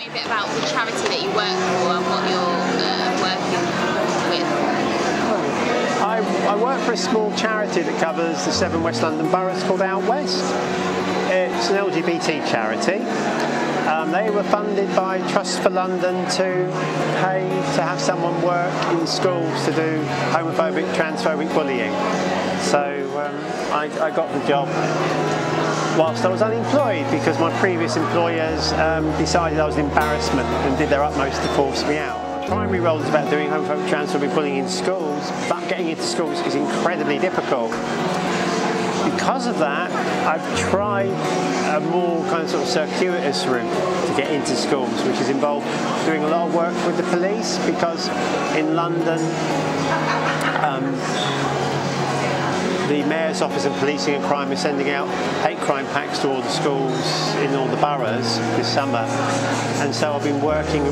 a bit about the charity that you work for and what you're working with? I work for a small charity that covers the 7 West London boroughs called Out West. It's an LGBT charity. They were funded by Trust for London to pay to have someone work in schools to do homophobic, transphobic bullying. So I got the job whilst I was unemployed because my previous employers decided I was an embarrassment and did their utmost to force me out. The primary role is about doing homophobic, transphobic bullying in schools, but getting into schools is incredibly difficult. Because of that, I've tried a more kind of sort of circuitous route to get into schools, which has involved doing a lot of work with the police, because in London, the Mayor's Office of Policing and Crime is sending out hate crime packs to all the schools in all the boroughs this summer. And so I've been working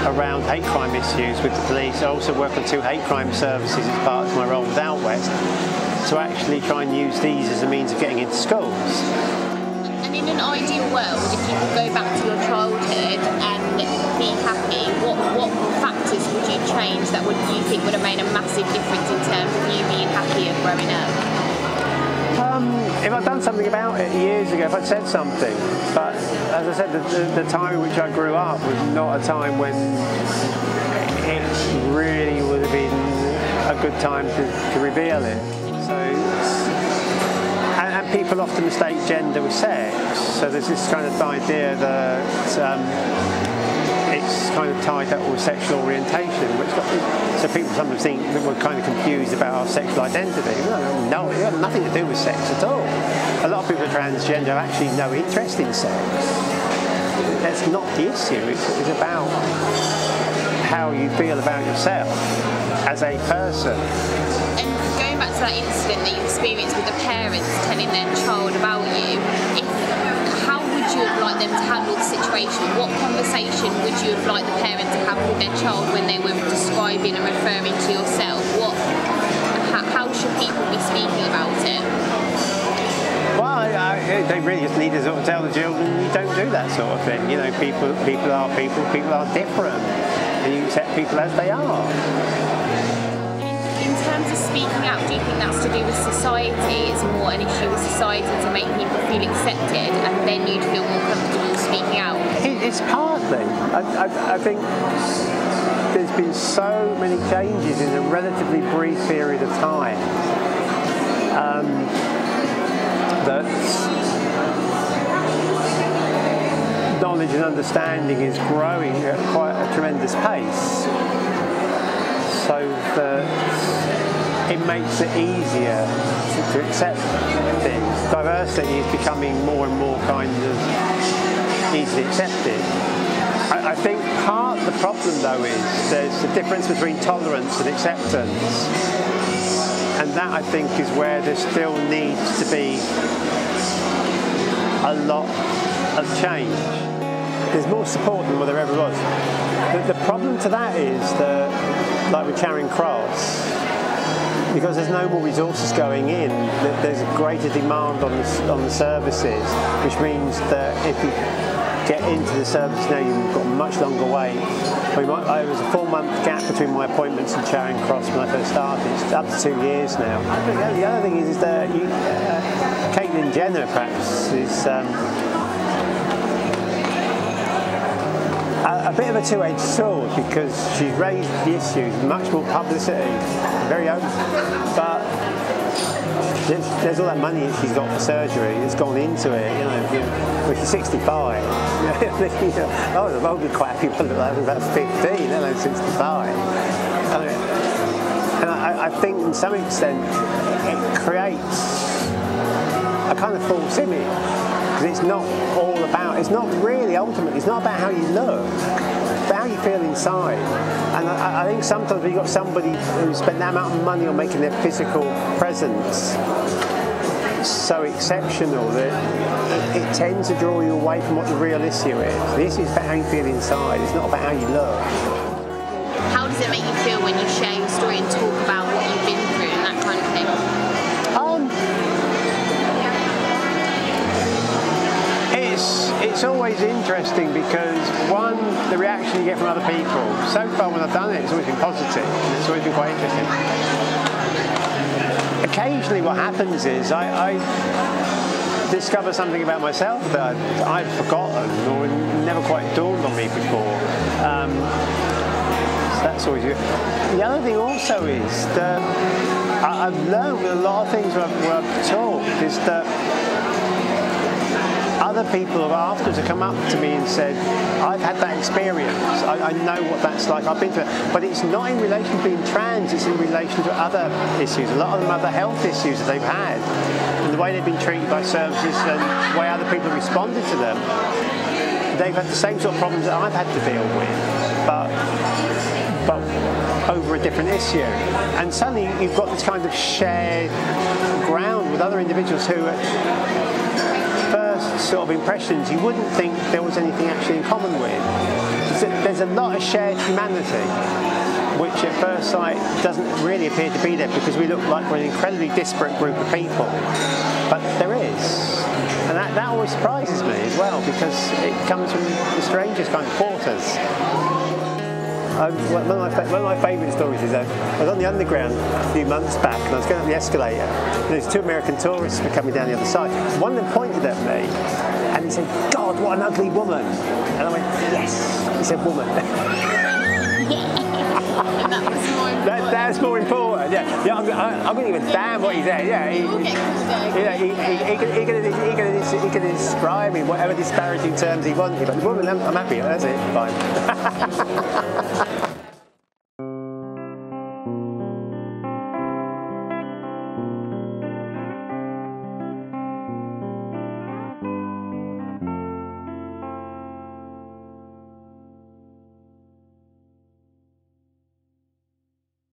around hate crime issues with the police. I also work on 2 hate crime services as part of my role with Out West, to actually try and use these as a means of getting into schools. And in an ideal world, if you could go back to your childhood and be happy, what factors would you change that you think would have made a massive difference in terms of you being happier growing up? If I'd done something about it years ago, if I'd said something. But as I said, the time in which I grew up was not a time when it really would have been a good time to reveal it. So, and people often mistake gender with sex. So there's this kind of idea that it's kind of tied up with sexual orientation, so people sometimes think that we're kind of confused about our sexual identity. No, it has nothing to do with sex at all. A lot of people are transgender have actually no interest in sex. That's not the issue. It's about how you feel about yourself as a person. And going back to that incident that you experienced with the parents telling their child about you, how would you have liked them to handle the situation? What conversation would you have liked the parents to have with their child when they were describing and referring to yourself? How should people be speaking about it? Well, they really just need to sort of tell the children you don't do that sort of thing. You know, people are people are different, and you accept people as they are. In terms of speaking out, do you think that's to do with society? It's more an issue with society to make people feel accepted, and then you'd feel more comfortable speaking out? It's partly. I think there's been so many changes in a relatively brief period of time that knowledge and understanding is growing at quite a tremendous pace, so that it makes it easier to accept things. Diversity is becoming more and more kind of easily accepted. I think part of the problem, though, is there's a difference between tolerance and acceptance, and that, I think, is where there still needs to be a lot of change. There's more support than there ever was. The problem to that is that, like with Charing Cross, because there's no more resources going in, there's a greater demand on the services, which means that if you get into the service now, you've got a much longer wait. There was a 4-month gap between my appointments in Charing Cross when I first started. It's up to 2 years now. The other thing is that Caitlyn Jenner perhaps is a bit of a two-edged sword, because she's raised the issues, much more publicity, very open, but there's all that money that she's got for surgery that's gone into it, when she's 65. I was only quite happy when I was about 15, let alone 65. And I think, to some extent, it creates a kind of false image, because it's not all about, it's not really ultimately, it's not about how you look, it's about how you feel inside. And I think sometimes when you've got somebody who spent that amount of money on making their physical presence so exceptional that it tends to draw you away from what the real issue is. The issue is about how you feel inside, it's not about how you look. How does it make you feel when you share your story and talk about what you've been through and that kind of thing? it's always interesting because, one, the reaction you get from other people. So far when I've done it, it's always been positive. It's always been quite interesting. Occasionally what happens is I discover something about myself that I'd forgotten or never quite dawned on me before. So that's always good. The other thing also is that I've learned with a lot of things where I've talked is that other people have afterwards come up to me and said, I've had that experience, I know what that's like, I've been through it. But it's not in relation to being trans, it's in relation to other issues, a lot of them other health issues that they've had. And the way they've been treated by services and the way other people have responded to them, they've had the same sort of problems that I've had to deal with, but over a different issue. And suddenly you've got this kind of shared ground with other individuals who sort of impressions you wouldn't think there was anything actually in common with. There's a lot of shared humanity which at first sight doesn't really appear to be there because we look like we're an incredibly disparate group of people, but there is, and that always surprises me as well because it comes from the strangest kind of quarters. One of my favourite stories is I was on the Underground a few months back and I was going up the escalator and there's two American tourists were coming down the other side. One of them pointed at me and he said, "God, what an ugly woman." And I went, "Yes." He said, "Woman." That's more important. Yeah. I'm going to give a damn what he said. Yeah, he can describe me whatever disparaging terms he wanted. But the woman, I'm happy. That's it. Fine.